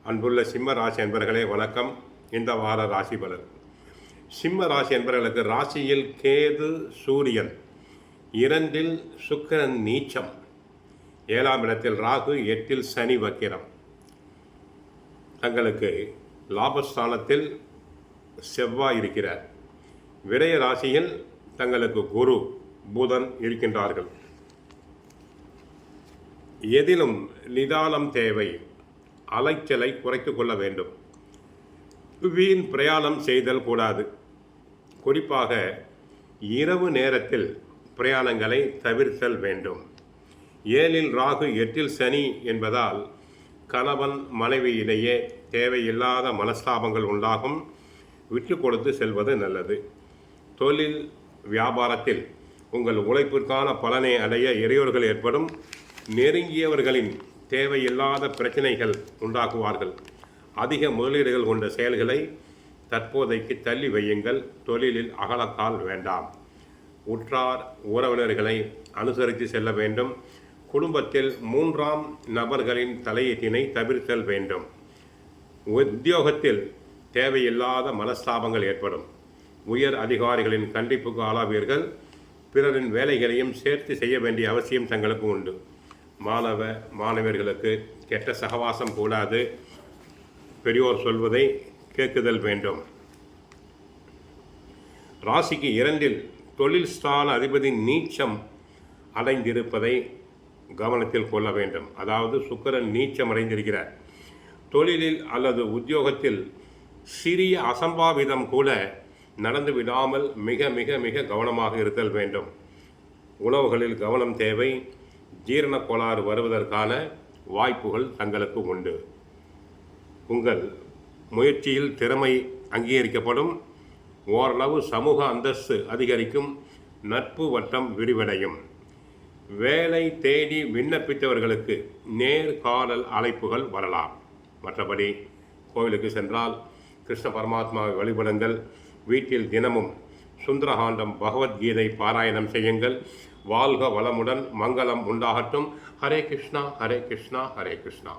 அன்புள்ள சிம்ம ராசி என்பர்களே வணக்கம். இந்த வார ராசி பலன். சிம்ம ராசி என்பவர்களுக்கு ராசியில் கேது சூரியன், 2இல் சுக்கிரன் நீச்சம், 7ஆம் இடத்தில் ராகு, 8இல் சனி வக்கிரம். தங்களுக்கு லாபஸ்தானத்தில் செவ்வாய் இருக்கிறார். விரய ராசியில் தங்களுக்கு குரு புதன் இருக்கின்றார்கள். எதிலும் நிதானம் தேவை. அலைச்சலை குறைத்து கொள்ள வேண்டும். வீண் பிரயாணம் செய்தல் கூடாது. குறிப்பாக இரவு நேரத்தில் பிரயாணங்களை தவிர்த்தல் வேண்டும். 7இல் ராகு, 8இல் சனி என்பதால் கணவன் மனைவியிடையே தேவையில்லாத மனஸ்தாபங்கள் உண்டாகும். விட்டு கொடுத்து செல்வது நல்லது. தொழில் வியாபாரத்தில் உங்கள் உழைப்பிற்கான பலனை அடைய இடையூறுகள் ஏற்படும். நெருங்கியவர்களின் தேவையில்லாத பிரச்சனைகள் உண்டாக்குவார்கள். அதிக முதலீடுகள் கொண்ட செயல்களை தற்போதைக்கு தள்ளி வையுங்கள். தொழிலில் அகலக்கால் வேண்டாம். உற்றார் உறவினர்களை அனுசரித்து செல்ல வேண்டும். குடும்பத்தில் 3ஆம் நபர்களின் தலையீட்டினை தவிர்த்தல் வேண்டும். உத்தியோகத்தில் தேவையில்லாத மனஸ்தாபங்கள் ஏற்படும். உயர் அதிகாரிகளின் கண்டிப்புக்கு ஆளாவீர்கள். பிறரின் வேலைகளையும் சேர்த்து செய்ய வேண்டிய அவசியம் தங்களுக்கு உண்டு. மாணவர்களுக்கு கெட்ட சகவாசம் கூடாது. பெரியோர் சொல்வதை கேட்குதல் வேண்டும். ராசிக்கு 2இல் தொழில் ஸ்தான அதிபதி நீச்சம் அடைந்திருப்பதை கவனத்தில் கொள்ள வேண்டும். அதாவது சுக்கிரன் நீச்சம் அடைந்திருக்கிறார். தொழிலில் அல்லது உத்தியோகத்தில் சிறிய அசம்பாவிதம் கூட நடந்து விடாமல் மிக மிக மிக கவனமாக இருத்தல் வேண்டும். உணவுகளில் கவனம் தேவை. ஜீரண கோளாறு வருவதற்கான வாய்ப்புகள் தங்களுக்கு உண்டு. உங்கள் முயற்சியில் திறமை அங்கீகரிக்கப்படும். ஓரளவு சமூக அந்தஸ்து அதிகரிக்கும். நட்பு வட்டம் விரிவடையும். வேலை தேடி விண்ணப்பித்தவர்களுக்கு நேர்காணல் அழைப்புகள் வரலாம். மற்றபடி கோவிலுக்கு சென்றால் கிருஷ்ண பரமாத்மாவை வழிபடுங்கள். வீட்டில் தினமும் சுந்தரகாண்டம் பகவத்கீதை பாராயணம் செய்யுங்கள். வாழ்க வளமுடன், மங்களம் உண்டாகட்டும். ஹரே கிருஷ்ணா, ஹரே கிருஷ்ணா, ஹரே கிருஷ்ணா.